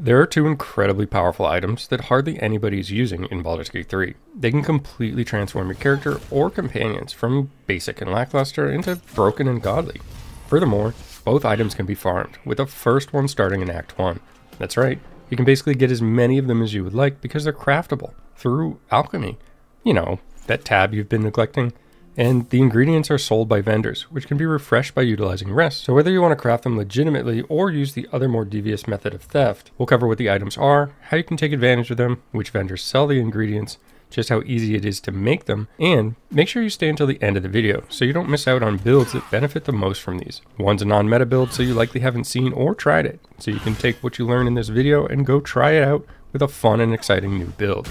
There are two incredibly powerful items that hardly anybody is using in Baldur's Gate 3. They can completely transform your character or companions from basic and lackluster into broken and godly. Furthermore, both items can be farmed, with the first one starting in Act 1. That's right, you can basically get as many of them as you would like because they're craftable through Alchemy. You know, that tab you've been neglecting. And the ingredients are sold by vendors, which can be refreshed by utilizing rest. So whether you want to craft them legitimately or use the other more devious method of theft, we'll cover what the items are, how you can take advantage of them, which vendors sell the ingredients, just how easy it is to make them, and make sure you stay until the end of the video so you don't miss out on builds that benefit the most from these. One's a non-meta build, so you likely haven't seen or tried it, so you can take what you learn in this video and go try it out with a fun and exciting new build.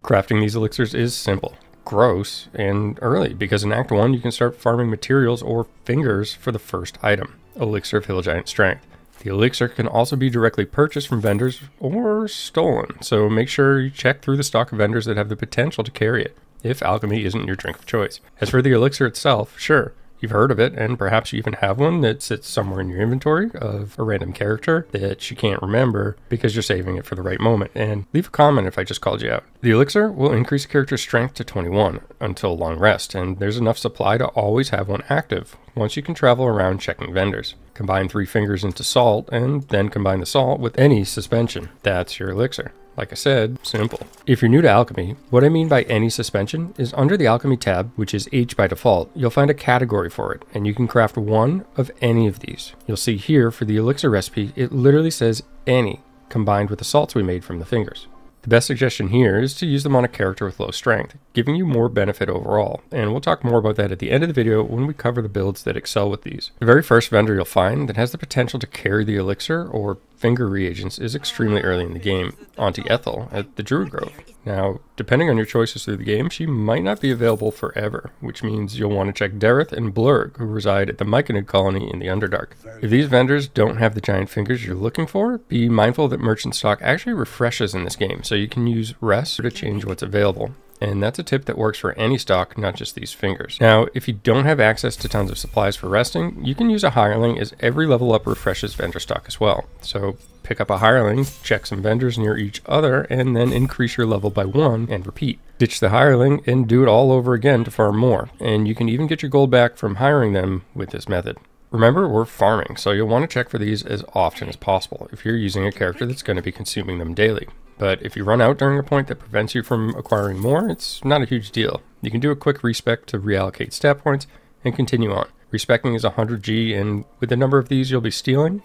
Crafting these elixirs is simple, gross, and early, because in Act 1 you can start farming materials or fingers for the first item, Elixir of Hill Giant Strength. The elixir can also be directly purchased from vendors or stolen, so make sure you check through the stock of vendors that have the potential to carry it, if alchemy isn't your drink of choice. As for the elixir itself, sure, you've heard of it, and perhaps you even have one that sits somewhere in your inventory of a random character that you can't remember because you're saving it for the right moment. And leave a comment if I just called you out. The elixir will increase a character's strength to 21 until long rest, and there's enough supply to always have one active once you can travel around checking vendors. Combine 3 fingers into salt, and then combine the salt with any suspension. That's your elixir. Like I said, simple. If you're new to alchemy, what I mean by any suspension is under the alchemy tab, which is H by default, you'll find a category for it, and you can craft one of any of these. You'll see here for the elixir recipe, it literally says any, combined with the salts we made from the fingers. The best suggestion here is to use them on a character with low strength, giving you more benefit overall, and we'll talk more about that at the end of the video when we cover the builds that excel with these. The very first vendor you'll find that has the potential to carry the elixir or finger reagents is extremely early in the game, Auntie Ethel at the Druid Grove. Now, depending on your choices through the game, she might not be available forever, which means you'll want to check Dareth and Blurg, who reside at the Myconid colony in the Underdark. If these vendors don't have the giant fingers you're looking for, be mindful that merchant stock actually refreshes in this game, so you can use rest to change what's available. And that's a tip that works for any stock, not just these fingers. Now, if you don't have access to tons of supplies for resting, you can use a hireling, as every level up refreshes vendor stock as well. So pick up a hireling, check some vendors near each other, and then increase your level by 1 and repeat. Ditch the hireling and do it all over again to farm more. And you can even get your gold back from hiring them with this method. Remember, we're farming, so you'll want to check for these as often as possible if you're using a character that's going to be consuming them daily. But if you run out during a point that prevents you from acquiring more, it's not a huge deal. You can do a quick respec to reallocate stat points and continue on. Respecing is 100G, and with the number of these you'll be trading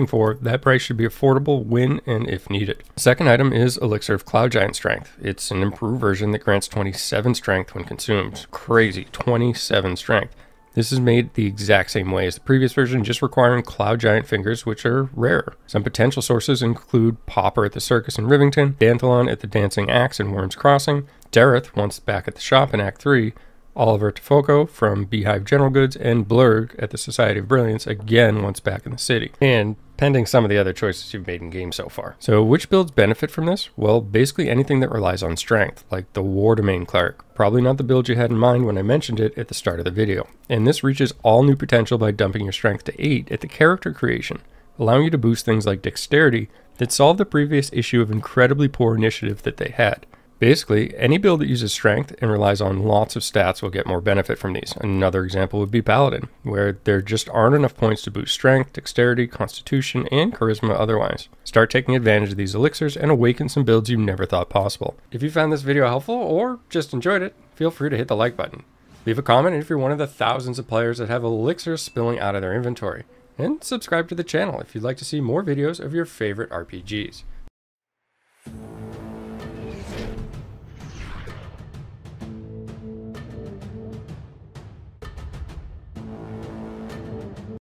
for, that price should be affordable when and if needed. The second item is Elixir of Cloud Giant Strength. It's an improved version that grants 27 strength when consumed. Crazy, 27 strength. This is made the exact same way as the previous version, just requiring Cloud Giant fingers, which are rare. Some potential sources include Popper at the Circus in Rivington, Danthalon at the Dancing Axe in Worm's Crossing, Dareth once back at the shop in Act 3, Oliver Tafoco from Beehive General Goods, and Blurg at the Society of Brilliance, again once back in the city. And pending some of the other choices you've made in game so far. So which builds benefit from this? Well, basically anything that relies on strength, like the War Domain Cleric. Probably not the build you had in mind when I mentioned it at the start of the video. And this reaches all new potential by dumping your strength to 8 at the character creation, allowing you to boost things like dexterity that solved the previous issue of incredibly poor initiative that they had. Basically, any build that uses strength and relies on lots of stats will get more benefit from these. Another example would be Paladin, where there just aren't enough points to boost strength, dexterity, constitution, and charisma otherwise. Start taking advantage of these elixirs and awaken some builds you never thought possible. If you found this video helpful or just enjoyed it, feel free to hit the like button. Leave a comment if you're one of the thousands of players that have elixirs spilling out of their inventory. And subscribe to the channel if you'd like to see more videos of your favorite RPGs.